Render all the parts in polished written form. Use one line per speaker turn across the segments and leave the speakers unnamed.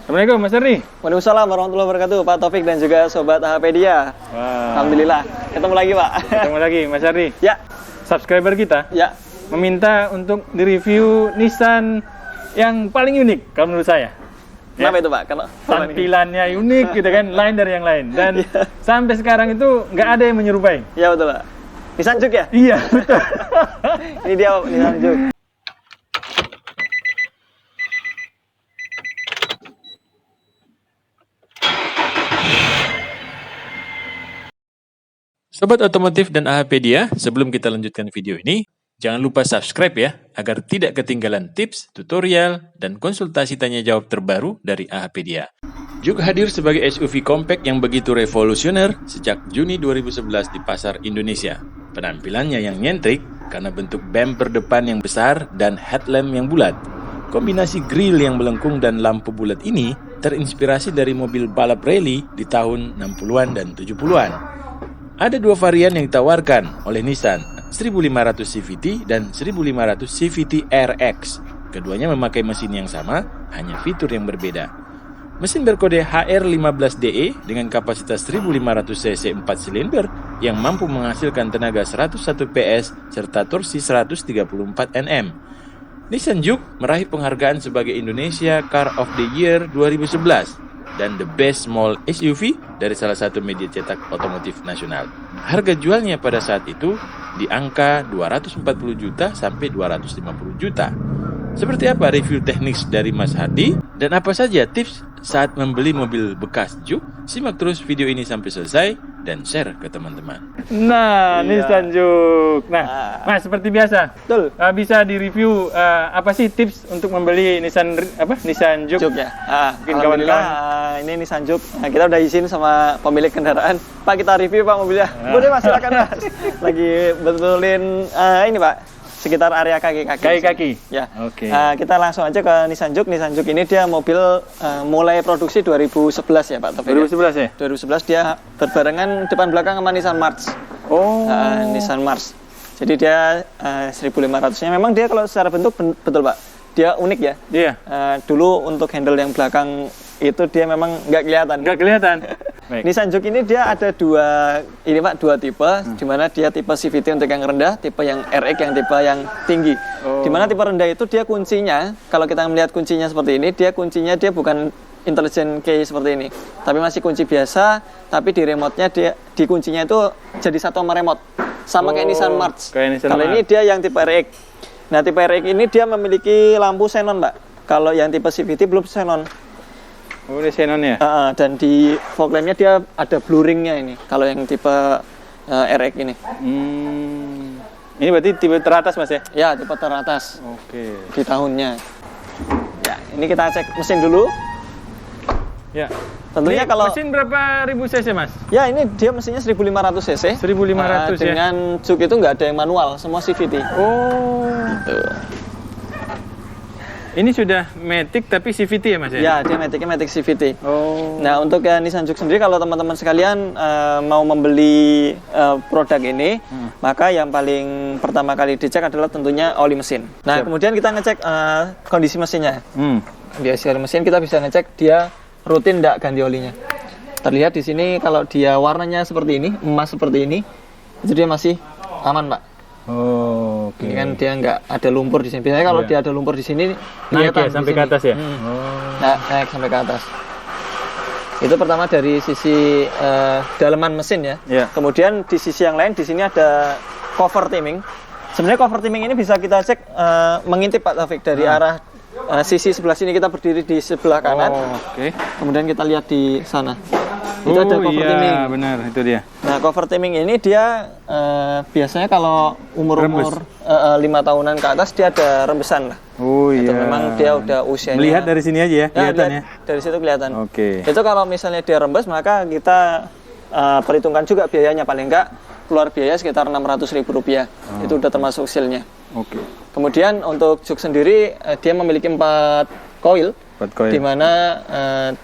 Assalamualaikum Mas Erni.
Waalaikumsalam warahmatullahi wabarakatuh, Pak Taufik dan juga Sobat AHpedia. Alhamdulillah, ketemu lagi Pak.
Ketemu lagi Mas Erni.
Ya.
Subscriber kita meminta untuk direview Nissan yang paling unik kalau menurut saya.
Kenapa itu Pak? Karena
tampilannya unik gitu kan, lain dari yang lain. Dan sampai sekarang itu nggak ada yang menyerupai.
Iya betul Pak. Nissan Juke ya?
Iya betul.
Ini dia Nissan Juke.
Sobat Otomotif dan AHpedia, sebelum kita lanjutkan video ini, jangan lupa subscribe ya, agar tidak ketinggalan tips, tutorial, dan konsultasi tanya jawab terbaru dari AHpedia. Juke hadir sebagai SUV compact yang begitu revolusioner sejak Juni 2011 di pasar Indonesia. Penampilannya yang nyentrik karena bentuk bumper depan yang besar dan headlamp yang bulat. Kombinasi grill yang melengkung dan lampu bulat ini terinspirasi dari mobil balap rally di tahun 60-an dan 70-an. Ada dua varian yang ditawarkan oleh Nissan, 1500 CVT dan 1500 CVT RX. Keduanya memakai mesin yang sama, hanya fitur yang berbeda. Mesin berkode HR15DE dengan kapasitas 1500 cc 4 silinder yang mampu menghasilkan tenaga 101 PS serta torsi 134 Nm. Nissan Juke meraih penghargaan sebagai Indonesia Car of the Year 2011 dan The Best Small SUV dari salah satu media cetak otomotif nasional. Harga jualnya pada saat itu di angka 240 juta sampai 250 juta. Seperti apa review teknis dari Mas Hardi dan apa saja tips saat membeli mobil bekas Juke? Simak terus video ini sampai selesai dan share ke teman-teman.
Nah, Nissan Juke. Nah, Mas seperti biasa,
Betul.
bisa direview apa sih tips untuk membeli Nissan Juke?
Juke ya.
Mungkin
Alhamdulillah ini Nissan Juke. Nah, kita udah izin sama pemilik kendaraan. Pak, kita review Pak mobilnya. Boleh Mas, silakan Mas. Lagi betulin ini Pak, sekitar area kaki-kaki.
Kaki-kaki.
Ya.
Oke.
Kita langsung aja ke Nissan Juke. Nissan Juke ini dia mobil mulai produksi 2011 ya Pak Taufik.
2011 ya?
2011 dia berbarengan depan belakang sama Nissan March.
Oh.
Nissan March. Jadi dia 1500-nya memang dia kalau secara bentuk betul Pak. Dia unik ya.
Iya.
Dulu untuk handle yang belakang itu dia memang nggak kelihatan.
Nggak kelihatan. Baik.
Nissan Juke ini dia ada dua tipe, di mana dia tipe CVT untuk yang rendah, tipe yang RX yang tipe yang tinggi. Di mana tipe rendah itu dia kuncinya, kalau kita melihat kuncinya seperti ini, dia bukan intelligent key seperti ini, tapi masih kunci biasa, tapi di remote-nya di kuncinya itu jadi satu sama remote, sama kayak Nissan March. Kalau ini dia yang tipe RX. Nah, tipe RX ini dia memiliki lampu xenon, Mbak. Kalau yang tipe CVT belum xenon.
Oh, ini xenon ya?
Dan di fog lamp-nya dia ada blurring-nya ini. Kalau yang tipe RX ini.
Ini berarti tipe teratas Mas ya?
Ya, tipe teratas.
Oke.
Di tahunnya. Ya, ini kita cek mesin dulu.
Ya.
Tentunya
ini
kalau
mesin berapa ribu cc Mas?
Ya, ini dia mesinnya 1500 cc.
1500 ya.
Dengan Juke itu nggak ada yang manual, semua CVT.
Oh.
Gitu.
Ini sudah Matic tapi CVT ya Mas ya?
Ya, dia Matic CVT.
Oh.
Nah, untuk Nissan Juke sendiri kalau teman-teman sekalian mau membeli produk ini, maka yang paling pertama kali dicek adalah tentunya oli mesin. Nah, kemudian kita ngecek kondisi mesinnya. Di oli mesin kita bisa ngecek dia rutin enggak ganti olinya. Terlihat di sini kalau dia warnanya seperti ini, emas seperti ini, itu dia masih aman, Pak.
Oh, oke.
Ini kan dia nggak ada lumpur di sini. Biasanya kalau dia ada lumpur di sini,
naik ya sampai ke atas ya?
Nah, naik sampai ke atas. Itu pertama dari sisi daleman mesin ya. Kemudian di sisi yang lain, di sini ada cover timing. Sebenarnya cover timing ini bisa kita cek mengintip Pak Taufik dari arah sisi sebelah sini, kita berdiri di sebelah kanan. Kemudian kita lihat di sana. Itu ada cover timing.
Benar, itu dia.
Nah, cover timing ini dia biasanya kalau umur-umur 5 tahunan ke atas dia ada rembesan lah.
Oh iya.
Itu memang dia udah usianya.
Melihat dari sini aja ya, kelihatan ya.
Dari situ kelihatan.
Oke.
Itu kalau misalnya dia rembes, maka kita perhitungkan juga biayanya, paling enggak keluar biaya sekitar Rp600.000. Itu udah termasuk seal-nya.
Oke.
Kemudian untuk Juke sendiri dia memiliki 4 coil. Di mana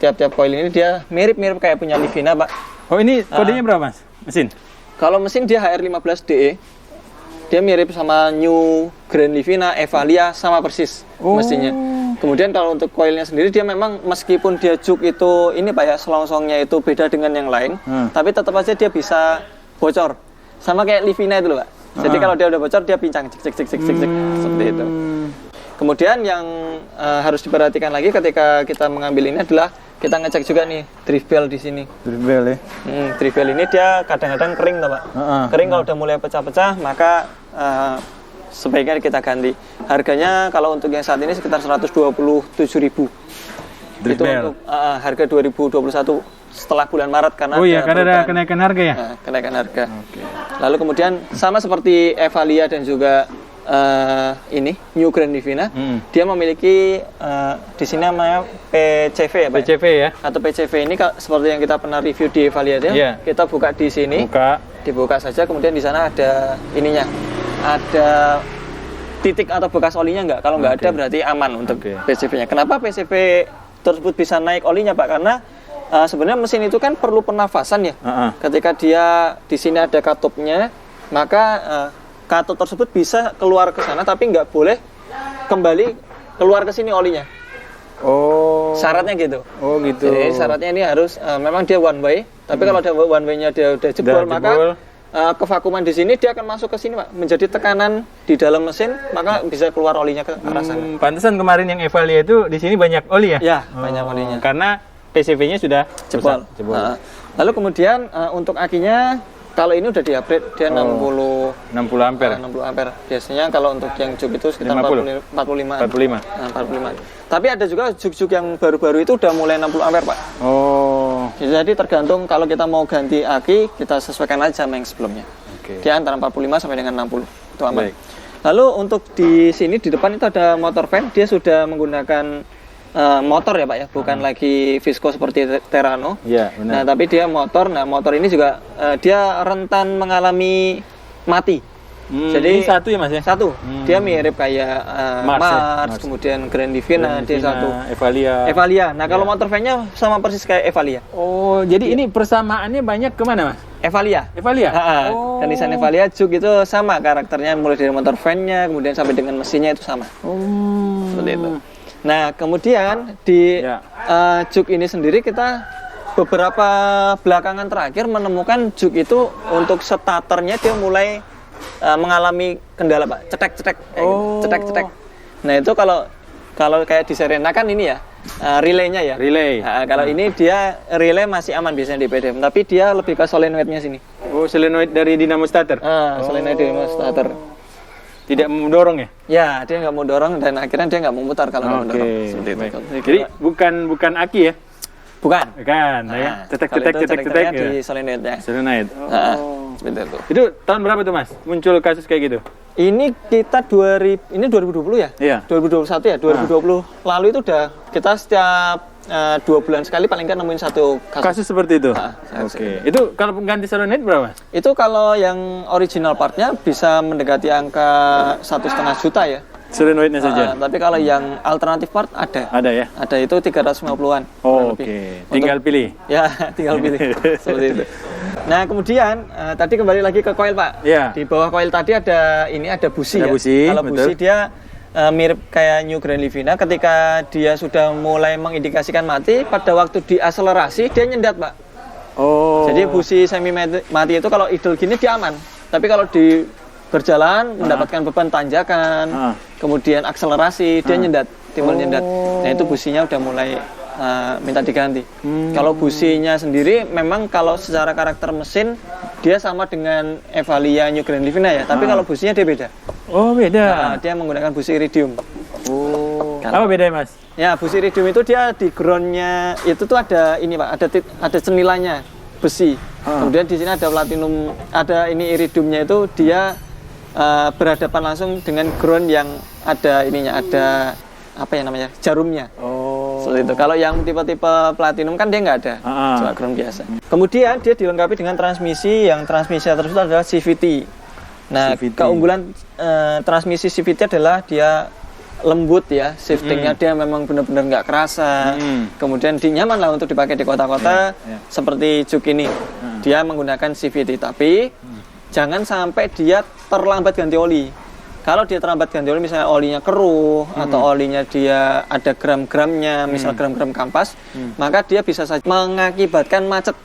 tiap-tiap coil ini dia mirip-mirip kayak punya Livina, Pak.
Oh, ini kodenya berapa, Mas? Mesin?
Kalau mesin dia HR15DE. Dia mirip sama New Grand Livina, Evalia, sama persis mesinnya. Kemudian kalau untuk koilnya sendiri dia memang meskipun dia juk itu ini Pak ya, selongsongnya itu beda dengan yang lain, tapi tetap aja dia bisa bocor. Sama kayak Livina itu loh Pak. Jadi kalau dia udah bocor dia pincang cek seperti itu. Kemudian yang harus diperhatikan lagi ketika kita mengambil ini adalah kita ngecek juga nih drift bell di sini.
Drift bell ya.
Drift bell ini dia kadang-kadang kering loh Pak. Kering kalau udah mulai pecah-pecah maka sebaiknya kita ganti. Harganya kalau untuk yang saat ini sekitar 127.000. Itu untuk harga 2021 setelah bulan Maret karena
karena ada kenaikan harga ya.
Kenaikan harga. Lalu kemudian sama seperti Evalia dan juga ini New Grand Livina, dia memiliki di sini namanya PCV ya Pak.
PCV ya.
Atau PCV ini seperti yang kita pernah review di Evalia ya. Kita buka di sini. Dibuka saja, kemudian di sana ada ininya. Ada titik atau bekas olinya enggak? Kalau enggak ada berarti aman untuk PCV-nya. Kenapa PCV tersebut bisa naik olinya Pak? Karena sebenarnya mesin itu kan perlu pernafasan ya. Ketika dia di sini ada katupnya, maka katup tersebut bisa keluar ke sana tapi nggak boleh kembali keluar ke sini olinya. Syaratnya gitu. Gitu. Jadi syaratnya ini harus memang dia one way, tapi kalau ada one way-nya dia udah jebol, maka kevakuman di sini dia akan masuk ke sini Pak, menjadi tekanan di dalam mesin, maka bisa keluar olinya ke arah sana.
Pantesan kemarin yang Evalia itu di sini banyak oli ya?
Ya, banyak olinya.
Karena PCV-nya sudah
jebol. Lalu kemudian untuk akinya kalau ini udah di-upgrade dia 60
ampere.
60 ampere. Biasanya kalau untuk yang juk itu sekitar 45. Tapi ada juga juk-juk yang baru-baru itu udah mulai 60 ampere, Pak. Jadi tergantung kalau kita mau ganti aki, kita sesuaikan aja sama yang sebelumnya. Dia antara 45 sampai dengan 60. Itu aman. Lalu untuk di sini di depan itu ada motor fan, dia sudah menggunakan motor ya Pak ya, bukan lagi Visco seperti Terrano.
Iya, benar.
Nah, tapi dia motor. Nah, motor ini juga dia rentan mengalami mati. Jadi
ini satu ya Mas ya?
Satu. Dia mirip kayak Mars, kemudian Grand Livina, dia satu. Evalia. Nah, kalau motor fan-nya sama persis kayak Evalia.
Jadi ini persamaannya banyak kemana Mas?
Evalia. Dan Nissan Evalia juk itu sama karakternya, mulai dari motor fan-nya, kemudian sampai dengan mesinnya itu sama. Seperti itu. Nah, kemudian di juk ini sendiri kita beberapa belakangan terakhir menemukan juk itu untuk starternya dia mulai mengalami kendala Pak, cetek-cetek. Nah, itu kalau kayak di Serena kan ini ya relaynya ya. Kalau ini dia relay masih aman biasanya di PDM, tapi dia lebih ke solenoidnya sini.
Solenoid dari dinamo starter.
Solenoid dinamo starter.
Tidak mau mendorong ya?
Ya, dia nggak mau dorong dan akhirnya dia nggak mau mutar kalau nggak mendorong. Seperti itu.
Jadi bukan aki ya?
Bukan.
Ya. Cetek
ya. Di solenoidnya.
Solenoid.
Seperti itu.
Itu tahun berapa tuh Mas? Muncul kasus kayak gitu?
Ini kita 2020 ya? Iya. 2021 ya? 2020 lalu itu udah kita setiap 2 bulan sekali paling nggak nemuin satu
kasus seperti itu. Itu kalau pengganti solenoid berapa?
Itu kalau yang original partnya bisa mendekati angka 1,5 juta ya.
Solenoidnya saja.
Tapi kalau yang alternatif part ada.
Ada ya?
Ada itu 350-an.
Tinggal pilih.
Ya, tinggal pilih. Seperti itu. Nah, kemudian tadi kembali lagi ke koil Pak. Di bawah koil tadi ada busi ya. Kalau busi dia mirip kayak New Grand Livina, ketika dia sudah mulai mengindikasikan mati, pada waktu diakselerasi dia nyendat Pak. Jadi busi semi mati itu kalau idle gini dia aman, tapi kalau di berjalan mendapatkan beban tanjakan, kemudian akselerasi dia nyendat, timbul nyendat. Nah, itu businya udah mulai minta diganti. Kalau businya sendiri memang kalau secara karakter mesin dia sama dengan Evalia New Grand Livina ya, tapi kalau businya dia beda.
Beda.
Dia menggunakan busi iridium.
Apa bedanya Mas?
Ya, busi iridium itu dia di groundnya itu tuh ada ini Pak, ada cenilannya besi. Kemudian di sini ada platinum, ada ini iridiumnya itu dia berhadapan langsung dengan ground yang ada ininya, ada apa ya namanya, jarumnya. Seperti itu. Kalau yang tipe-tipe platinum kan dia nggak ada, cuma ground biasa. Kemudian dia dilengkapi dengan transmisi tersebut adalah CVT. Nah, keunggulan transmisi CVT adalah dia lembut ya, shiftingnya dia memang benar-benar nggak kerasa. Kemudian nyaman lah untuk dipakai di kota-kota seperti juk ini. Dia menggunakan CVT, tapi jangan sampai dia terlambat ganti oli. Kalau dia terlambat ganti oli, misalnya olinya keruh atau olinya dia ada gram-gramnya, misal gram-gram kampas, maka dia bisa saja mengakibatkan macet.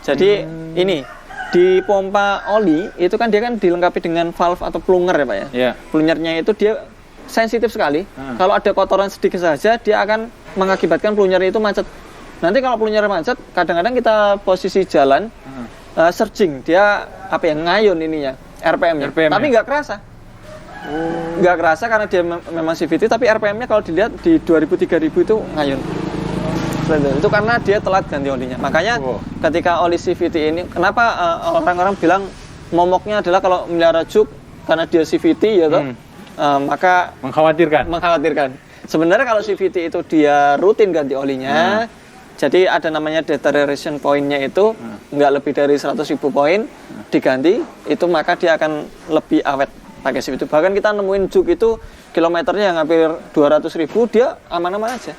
Jadi ini di pompa oli itu kan dia kan dilengkapi dengan valve atau plunger ya Pak ya.
Yeah.
Plungernya itu dia sensitif sekali. Kalau ada kotoran sedikit saja dia akan mengakibatkan plunyer itu macet. Nanti kalau plunyer macet, kadang-kadang kita posisi jalan searching, dia apa ya, ngayun ininya, RPM-nya. Tapi nggak kerasa. Nggak kerasa karena dia memang CVT, tapi RPM-nya kalau dilihat di 2000-3000 itu ngayun. Itu karena dia telat ganti olinya. Makanya ketika oli CVT ini, kenapa orang-orang bilang momoknya adalah kalau melihara juk karena dia CVT ya toh, maka mengkhawatirkan. Sebenarnya kalau CVT itu dia rutin ganti olinya, jadi ada namanya deterioration point-nya itu nggak lebih dari 100.000 poin diganti, itu maka dia akan lebih awet pakai CVT. Bahkan kita nemuin juk itu kilometernya yang hampir 200.000, dia aman-aman aja.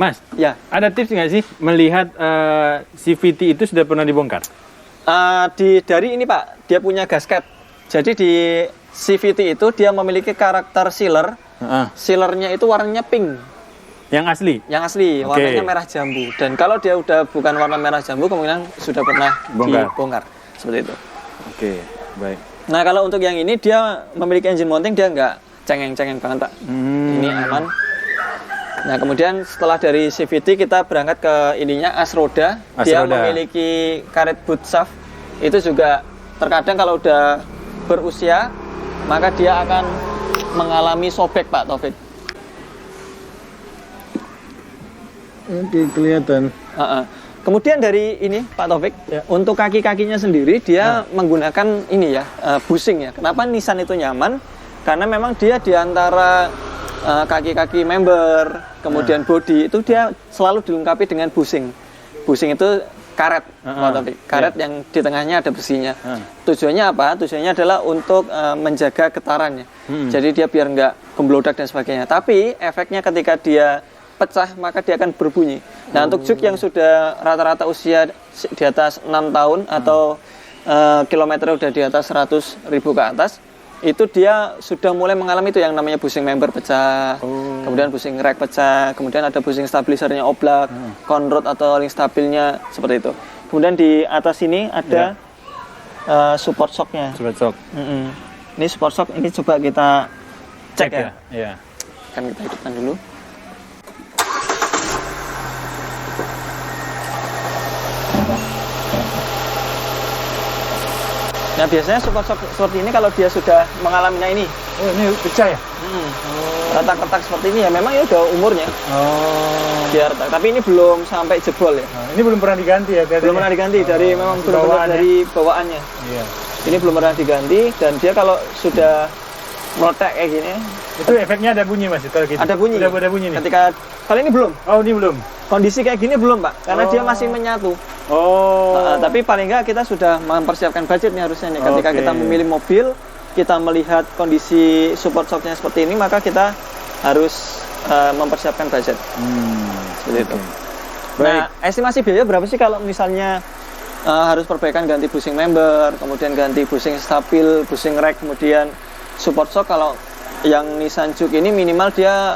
Mas,
ya,
ada tips nggak sih melihat CVT itu sudah pernah dibongkar?
Dari ini Pak, dia punya gasket. Jadi di CVT itu dia memiliki karakter sealer. Sealernya itu warnanya pink.
Yang asli?
Yang asli, warnanya merah jambu. Dan kalau dia udah bukan warna merah jambu, kemungkinan sudah pernah dibongkar. Seperti itu.
Oke, baik.
Nah kalau untuk yang ini dia memiliki engine mounting, dia nggak cengeng-cengeng banget Pak. Ini aman. Nah kemudian setelah dari CVT kita berangkat ke ininya as roda. Dia memiliki karet boot shaft. Itu juga terkadang kalau udah berusia maka dia akan mengalami sobek Pak Taufik.
Oke, kelihatan.
Kemudian dari ini Pak Taufik, untuk kaki-kakinya sendiri dia menggunakan ini ya, bushing ya. Kenapa Nissan itu nyaman? Karena memang dia diantara kaki-kaki member, kemudian bodi itu dia selalu dilengkapi dengan bushing. Bushing itu karet, Pak Taufik. Karet yang di tengahnya ada besinya. Tujuannya apa? Tujuannya adalah untuk menjaga getarannya. Jadi dia biar nggak gemblodak dan sebagainya. Tapi efeknya ketika dia pecah maka dia akan berbunyi. Nah untuk juk yang sudah rata-rata usia di atas 6 tahun atau kilometer udah di atas 100.000 ke atas, itu dia sudah mulai mengalami itu yang namanya bushing member pecah, kemudian bushing rack pecah, kemudian ada bushing stabilisernya oblak, conrod atau ring stabilnya seperti itu. Kemudian di atas ini ada support shocknya.
Support shock.
Ini support shock, ini coba kita cek ya.
Iya.
Kan kita hidupkan dulu. Nah biasanya support shock seperti ini kalau dia sudah mengalaminya ini.
Oh ini pecah ya?
Retak-retak seperti ini ya memang ya udah umurnya. Dia retak. Tapi ini belum sampai jebol ya.
Ini belum pernah diganti ya?
Belum pernah diganti dari memang benar-benar dari bawaannya.
Iya.
Ini belum pernah diganti dan dia kalau sudah meletak kayak gini.
Itu efeknya ada bunyi Mas kalau gitu?
Ada bunyi.
Udah ada bunyi nih.
Ketika kali ini belum.
Oh ini belum.
Kondisi kayak gini belum Pak, karena dia masih menyatu. Tapi paling nggak kita sudah mempersiapkan budget nih harusnya nih. Ketika kita memilih mobil, kita melihat kondisi support shocknya seperti ini, maka kita harus mempersiapkan budget. Seperti itu. Nah, estimasi biaya berapa sih kalau misalnya harus perbaikan ganti bushing member, kemudian ganti bushing stabil, bushing rack, kemudian support shock? Kalau yang Nissan Juke ini minimal dia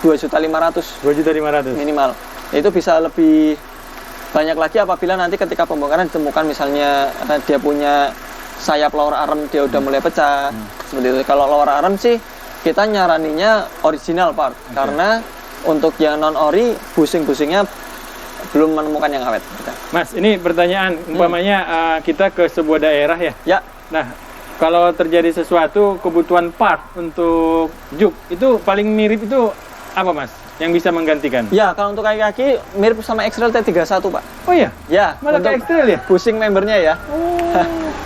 2.500.000.
2.500.000
minimal. Itu bisa lebih banyak lagi apabila nanti ketika pembongkaran ditemukan misalnya dia punya sayap lower arm dia udah mulai pecah. Seperti itu. Kalau lower arm sih kita nyaraninya original part karena untuk yang non ori bushing-bushingnya belum menemukan yang awet.
Mas, ini pertanyaan umpamanya kita ke sebuah daerah ya.
Ya.
Nah, kalau terjadi sesuatu kebutuhan part untuk juk itu paling mirip itu apa Mas? Yang bisa menggantikan?
Ya, kalau untuk kaki-kaki mirip sama X-Trail T31 Pak.
Oh iya?
Ya.
Malah kayak X-Trail ya?
Bushing membernya ya.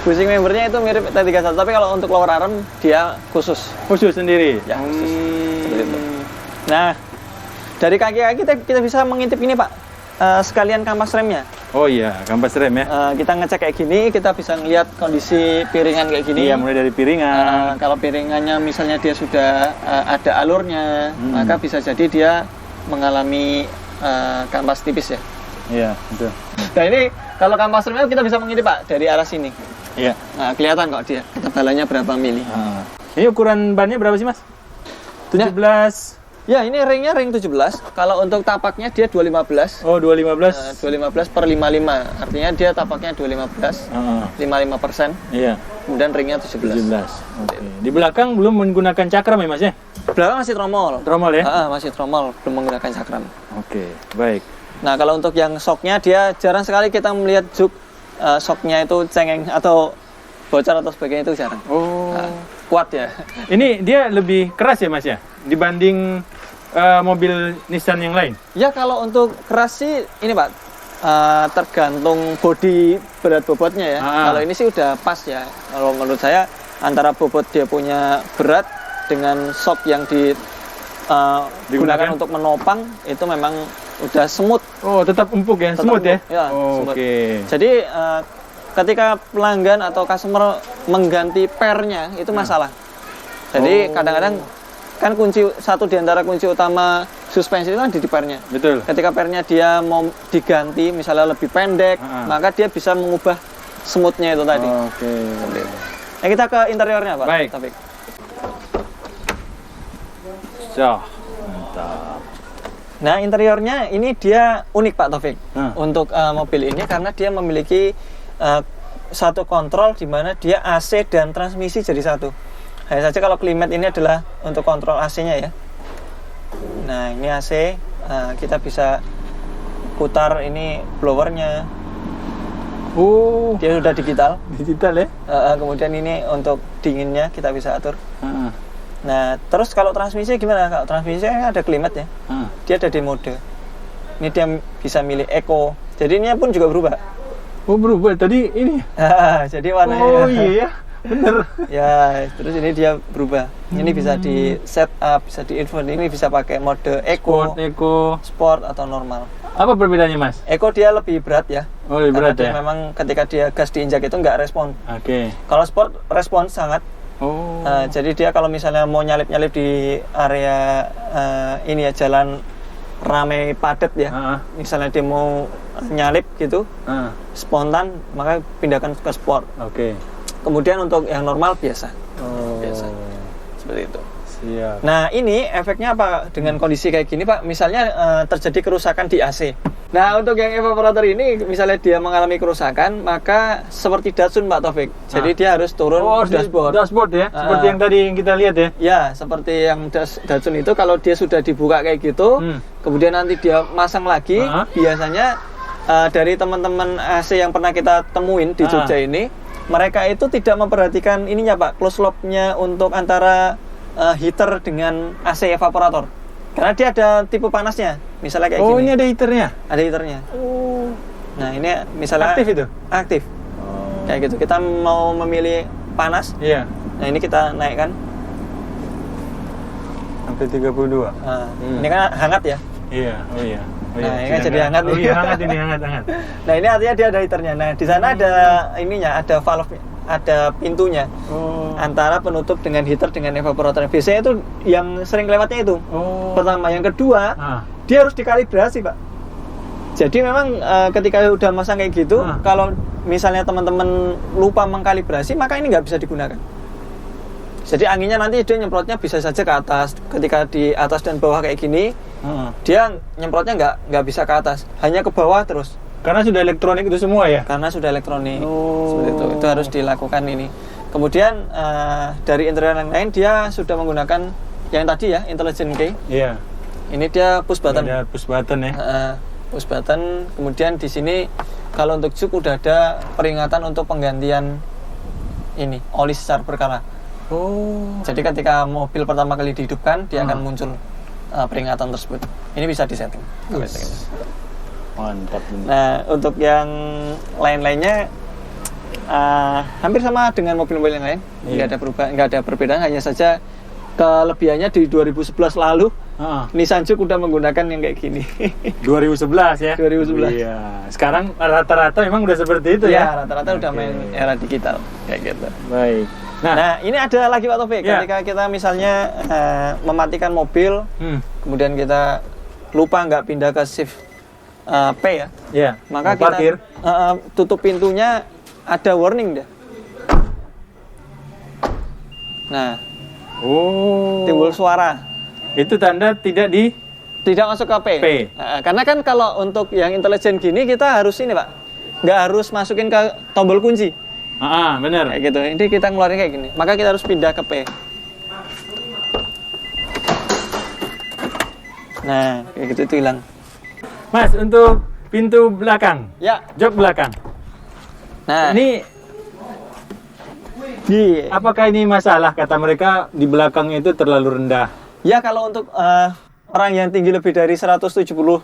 Bushing membernya itu mirip T31, tapi kalau untuk lower arm dia khusus.
Khusus sendiri?
Ya, khusus. Seperti itu. Nah, dari kaki-kaki kita bisa mengintip ini Pak. Sekalian kampas remnya.
Oh iya, kampas rem ya.
Kita ngecek kayak gini, kita bisa ngeliat kondisi piringan kayak gini.
Iya, mulai dari piringan.
Kalau piringannya misalnya dia sudah ada alurnya, maka bisa jadi dia mengalami kampas tipis ya.
Iya, betul.
Nah ini kalau kampas remnya kita bisa mengintip Pak dari arah sini.
Iya.
Nah kelihatan kok dia ketebalannya berapa mili.
Ini ukuran bannya berapa sih, Mas? 17.
Ya, ini ringnya ring 17. Kalau untuk tapaknya dia 215.
Oh, 215.
215 per 55. Artinya dia tapaknya 215. 55%.
Iya.
Kemudian ringnya 17.
17. Oke. Di belakang belum menggunakan cakram ya, Mas ya?
Belakang masih tromol.
Tromol ya?
Masih tromol, belum menggunakan cakram.
Oke, baik.
Nah, kalau untuk yang shocknya dia jarang sekali kita melihat juk shocknya itu cengeng atau bocor atau sebagainya, itu jarang.
Oh.
Kuat ya.
Ini dia lebih keras ya, Mas ya? Dibanding mobil Nissan yang lain?
Ya, kalau untuk keras sih ini Pak, tergantung bodi berat bobotnya ya. Kalau ini sih udah pas ya. Kalau menurut saya antara bobot dia punya berat dengan shock yang digunakan untuk menopang itu memang udah smooth.
Oh, tetap empuk ya?
Tetap
Smooth ya?
Ya, smooth.
Oke.
Jadi ketika pelanggan atau customer mengganti pernya itu masalah. Jadi kadang-kadang kan satu di antara kunci utama suspensi itu kan di pernya.
Betul.
Ketika pernya dia mau diganti misalnya lebih pendek, maka dia bisa mengubah smoothnya itu tadi.
Oke.
Nah, kita ke interiornya Pak.
Baik.
Taufik.
Mantap.
Nah, interiornya ini dia unik Pak Taufik untuk mobil ini karena dia memiliki satu kontrol di mana dia AC dan transmisi jadi satu. Hanya saja kalau climate ini adalah untuk kontrol AC-nya ya. Nah, ini AC, kita bisa putar ini blowernya. Dia sudah digital.
Digital ya?
Kemudian ini untuk dinginnya kita bisa atur. Nah, terus kalau transmisi gimana? Kalau transmisi ada climate ya. Dia ada di mode. Ini dia bisa milih eco. Jadi ini pun juga berubah.
Oh, berubah tadi ini.
Jadi warnanya.
Oh iya, bener.
Ya, terus ini dia berubah. Ini bisa di setup, bisa di info. Ini bisa pakai mode eco, sport atau normal.
Apa perbedaannya, Mas?
Eco dia lebih berat ya.
Oh, lebih berat ya.
Memang ketika dia gas diinjak itu nggak respon.
Oke.
Kalau sport respon sangat.
Oh.
Jadi dia kalau misalnya mau nyalip-nyalip di area ini ya, jalan ramai padat ya. Misalnya dia mau nyalip gitu, spontan, maka pindahkan ke sport.
Oke.
Kemudian untuk yang normal biasa. Biasa. Seperti itu.
Siap.
Nah, ini efeknya apa dengan kondisi kayak gini, Pak? Misalnya terjadi kerusakan di AC. Nah, untuk yang evaporator ini misalnya dia mengalami kerusakan, maka seperti Datsun, Pak Taufik. Jadi dia harus turun dashboard.
Dashboard ya, seperti yang tadi yang kita lihat ya.
Ya, seperti yang Datsun itu kalau dia sudah dibuka kayak gitu, kemudian nanti dia masang lagi, biasanya dari teman-teman AC yang pernah kita temuin di Jogja ini, mereka itu tidak memperhatikan ininya, Pak, close loop-nya untuk antara heater dengan AC evaporator. Karena dia ada tipe panasnya, misalnya kayak gini.
Oh, ini ada heaternya?
Ada heaternya. Nah, ini misalnya
aktif itu?
Aktif. Kayak gitu. Kita mau memilih panas.
Iya.
Nah, ini kita naikkan
sampai 32.
Ini kan hangat ya?
Iya. Oh iya.
Nah, ini kan jadi hangat.
Oh iya, hangat ini, hangat.
Nah, ini artinya dia ada heaternya. Nah, di sana ada ininya, ada valve, ada pintunya. Antara penutup dengan heater dengan evaporator. Biasanya itu yang sering lewatnya itu. Pertama, yang kedua, dia harus dikalibrasi, Pak. Jadi memang ketika udah masang kayak gitu, kalau misalnya teman-teman lupa mengkalibrasi, maka ini nggak bisa digunakan. Jadi anginnya nanti dia nyemprotnya bisa saja ke atas. Ketika di atas dan bawah kayak gini, dia nyemprotnya nggak bisa ke atas, hanya ke bawah terus.
Karena sudah elektronik itu semua ya?
Karena sudah elektronik. Seperti itu harus dilakukan ini. Kemudian dari interior yang lain dia sudah menggunakan yang tadi ya, intelligent key.
Iya.
Ini dia push button.
Ada push button ya.
Push button. Kemudian di sini kalau untuk juk udah ada peringatan untuk penggantian ini oli secara berkala. Jadi ketika mobil pertama kali dihidupkan dia akan muncul peringatan tersebut. Ini bisa disetting.
Mantap.
Nah, untuk yang lain-lainnya hampir sama dengan mobil-mobil yang lain. Nggak ada perbedaan, hanya saja kelebihannya di 2011 lalu Nissan Juke udah menggunakan yang kayak gini.
2011 ya?
2011.
Iya. Sekarang rata-rata memang udah seperti itu ya?
Ya, rata-rata udah main era digital kayak gitu.
Baik.
Nah, ini ada lagi Pak Taufik. Ketika kita misalnya mematikan mobil, kemudian kita lupa nggak pindah ke shift P ya?
Iya.
Maka
parkir.
Kita tutup pintunya, ada warning deh. Nah,
Oh.
timbul suara.
Itu tanda tidak
Tidak masuk ke P. Nah, karena kan kalau untuk yang intelijen gini kita harus ini Pak, nggak harus masukin ke tombol kunci.
benar.
Kayak gitu. Ini kita ngeluarin kayak gini. Maka kita harus pindah ke P. Nah, kayak gitu itu hilang.
Mas, untuk pintu belakang,
Ya.
jok belakang.
Nah,
Apakah ini masalah? Kata mereka di belakang itu terlalu rendah.
ya kalau untuk orang yang tinggi lebih dari 173,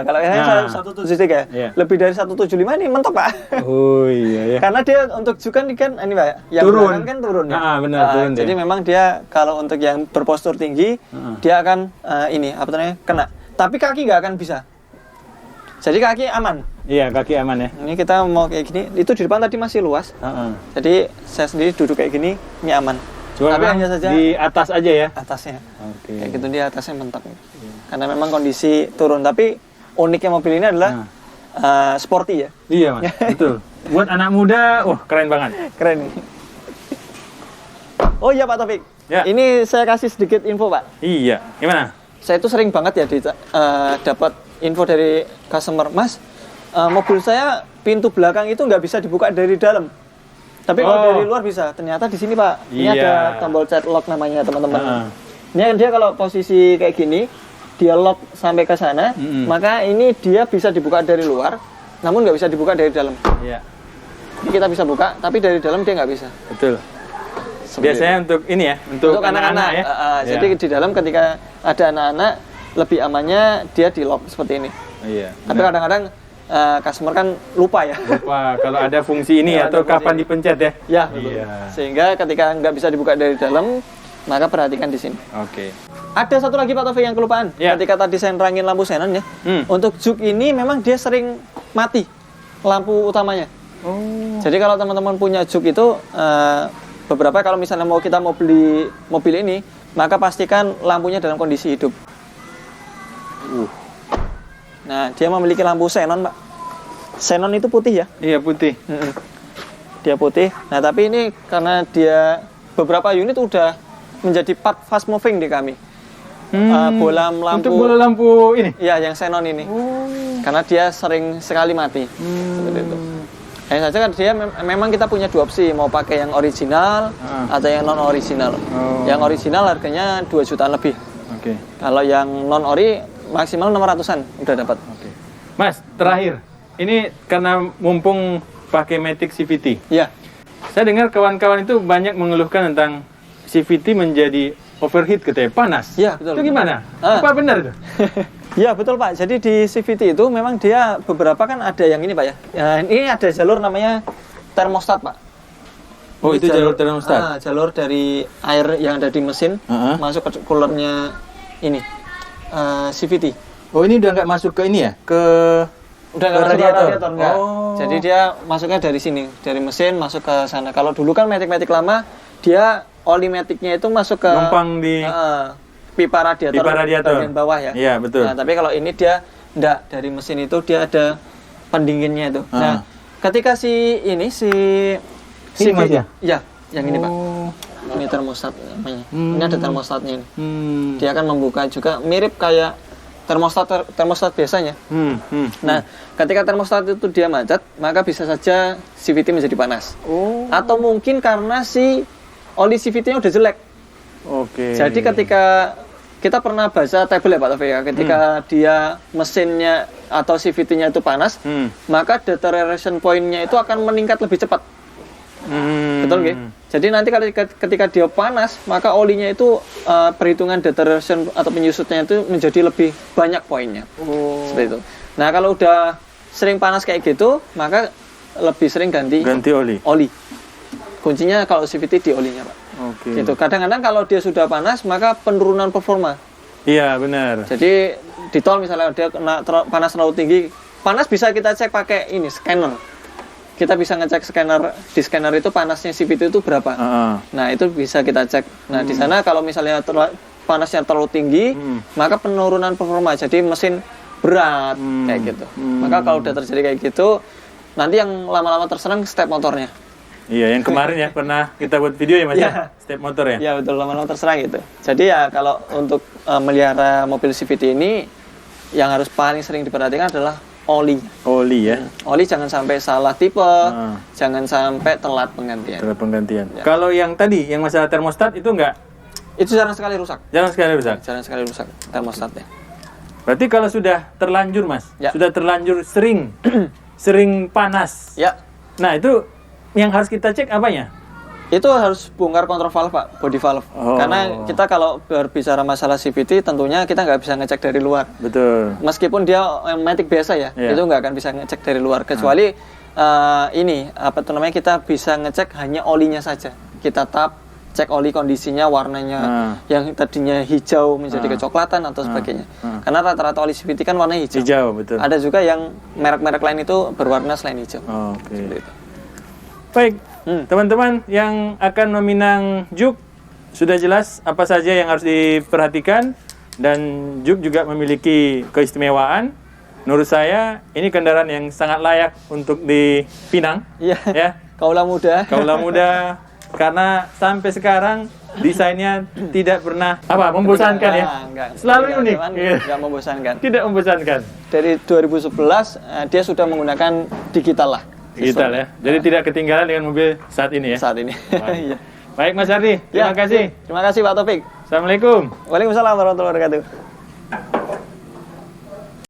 kalau saya 173,
Iya.
lebih dari 175 ini mentok Pak.
Oh iya ya.
Karena dia untuk juk kan ini Pak, yang
Turun.
belakang kan turun ya.
Benar, turun dia.
Jadi memang dia kalau untuk yang berpostur tinggi, dia akan kena. Tapi kaki nggak akan bisa. Jadi kaki aman.
Iya, kaki aman ya.
Ini kita mau kayak gini, itu di depan tadi masih luas. Jadi saya sendiri duduk kayak gini, ini aman.
Cuma
Tapi
memang
hanya saja
di atas aja ya.
atasnya.
Oke.
Kayak gitu dia atasnya mentok. Karena memang kondisi turun. Tapi uniknya mobil ini adalah sporty ya.
Iya mas, betul. Buat anak muda, keren banget.
Keren nih. Oh iya Pak Taufik.
Ya.
Ini saya kasih sedikit info Pak.
Iya, gimana?
Saya itu sering banget ya dapat info dari customer, Mas, mobil saya pintu belakang itu nggak bisa dibuka dari dalam. Tapi kalau dari luar bisa. Ternyata di sini Pak, ini
Iya.
ada tombol chat lock namanya teman-teman. Ini dia kalau posisi kayak gini, dia lock sampai ke sana, maka ini dia bisa dibuka dari luar, namun nggak bisa dibuka dari dalam.
Iya.
Ini kita bisa buka, tapi dari dalam dia nggak bisa.
Betul.
Seperti
Biasanya untuk ini ya, untuk anak-anak ya.
Jadi di dalam ketika ada anak-anak, lebih amannya dia di lock seperti ini.
Iya.
Tapi kadang-kadang customer kan lupa ya.
Lupa kalau ada fungsi ini
Ya,
atau
ada fungsi
kapan
ini.
dipencet ya.
Ya, betul.
Iya.
Sehingga ketika nggak bisa dibuka dari dalam, maka perhatikan di sini.
Oke.
Ada satu lagi Pak Taufik yang kelupaan.
Ya.
Ketika tadi saya nerangin lampu xenon ya, untuk juk ini memang dia sering mati lampu utamanya.
Oh.
Jadi kalau teman-teman punya juk itu beberapa kalau misalnya kita mau beli mobil ini, maka pastikan lampunya dalam kondisi hidup. Nah, dia memiliki lampu xenon, Pak. Xenon itu putih ya.
Iya putih.
Dia putih. Nah, tapi ini karena dia beberapa unit udah menjadi part fast moving di kami. Bolam lampu.
Untuk bola lampu ini.
Iya, yang xenon ini. Karena dia sering sekali mati. Seperti itu. Hanya saja kan dia memang kita punya dua opsi, mau pakai yang original atau yang non original. Yang original harganya 2 jutaan lebih.
Oke.
Kalau yang non ori maksimal 600-an udah dapat.
Oke. Mas, terakhir. Ini karena mumpung pakai Matic CVT.
Iya.
Saya dengar kawan-kawan itu banyak mengeluhkan tentang CVT menjadi overheat katanya, panas.
Iya, betul.
Itu gimana? Apa benar itu?
Ya betul Pak, jadi di CVT itu memang dia beberapa kan ada yang ini Pak ya, ini ada jalur namanya termostat Pak.
Oh,
Ini
itu jalur termostat?
Jalur dari air yang ada di mesin masuk ke coolernya ini, CVT.
Oh, ini udah nggak masuk ke ini ya?
Udah nggak masuk ke radiator enggak. Jadi dia masuknya dari sini, dari mesin masuk ke sana. Kalau dulu kan Matic lama, dia oli Maticnya itu masuk ke
numpang di
pipa radiator bagian bawah ya.
Iya, betul.
Nah, tapi kalau ini dia enggak, dari mesin itu dia ada pendinginnya itu. Nah, ketika si
Mas ya?
Iya, yang ini Pak. Ini termostat namanya. Ini ada termostatnya ini. Dia akan membuka juga mirip kayak termostat biasanya. Nah, ketika termostat itu dia macet, maka bisa saja CVT menjadi panas. Atau mungkin karena si oli CVT-nya udah jelek.
Oke.
Jadi ketika kita pernah baca tabel ya Pak Taufik ya, ketika dia mesinnya atau CVT-nya itu panas, maka deterioration point-nya itu akan meningkat lebih cepat. Betul nggih? Jadi nanti ketika dia panas, maka olinya itu perhitungan deterioration atau penyusutnya itu menjadi lebih banyak poinnya. Seperti itu. Nah, kalau udah sering panas kayak gitu, maka lebih sering ganti oli. Kuncinya kalau CVT di olinya, Pak.
Oke.
Gitu. Kadang-kadang kalau dia sudah panas, maka penurunan performa.
Iya, benar.
Jadi di tol misalnya dia kena panas terlalu tinggi, panas bisa kita cek pakai ini scanner. Kita bisa ngecek di scanner itu panasnya CVT itu berapa. Nah, itu bisa kita cek. Nah, di sana kalau misalnya panasnya terlalu tinggi, maka penurunan performa. Jadi mesin berat kayak gitu. Maka kalau udah terjadi kayak gitu, nanti yang lama-lama terserang step motornya.
Iya, yang kemarin ya pernah kita buat video ya Mas
Iya.
ya, step motor ya.
Ya betul, nomor terserah gitu. Jadi ya kalau untuk melihara mobil CVT ini yang harus paling sering diperhatikan adalah oli.
Oli ya.
Oli jangan sampai salah tipe, jangan sampai telat penggantian.
Setelah penggantian.
Ya.
Kalau yang tadi, yang masalah termostat itu enggak,
Itu jarang sekali rusak.
jarang sekali rusak.
Jarang sekali rusak termostatnya.
Berarti kalau sudah terlanjur Mas,
Ya.
sudah terlanjur sering, sering panas.
Ya,
Nah itu yang harus kita cek apanya?
itu harus bongkar kontrol valve Pak, body valve.
Oh.
Karena kita kalau berbicara masalah CVT tentunya kita nggak bisa ngecek dari luar.
Betul.
Meskipun dia matic biasa ya,
Iya.
itu nggak akan bisa ngecek dari luar. Kecuali ini, apa tuh namanya, kita bisa ngecek hanya olinya saja. Kita tap, cek oli kondisinya, warnanya yang tadinya hijau menjadi kecoklatan atau sebagainya. Karena rata-rata oli CVT kan warnanya hijau.
Hijau, betul.
Ada juga yang merek-merek lain itu berwarna selain hijau.
Oke.
Seperti itu.
Baik, teman-teman yang akan meminang Juke, sudah jelas apa saja yang harus diperhatikan, dan Juke juga memiliki keistimewaan. Menurut saya ini kendaraan yang sangat layak untuk dipinang.
Iya.
Ya,
Kaulah muda.
kaulah muda, karena sampai sekarang desainnya tidak pernah membosankan ya.
Enggak.
Selalu unik. Iya.
Enggak membosankan.
Tidak membosankan.
Dari 2011 dia sudah menggunakan digital lah.
Digital ya. Jadi tidak ketinggalan dengan mobil saat ini ya.
Saat ini. Iya.
Baik Mas Ardi, terima
Ya,
kasih.
Terima kasih Pak Taufik.
Assalamualaikum.
Waalaikumsalam warahmatullahi wabarakatuh.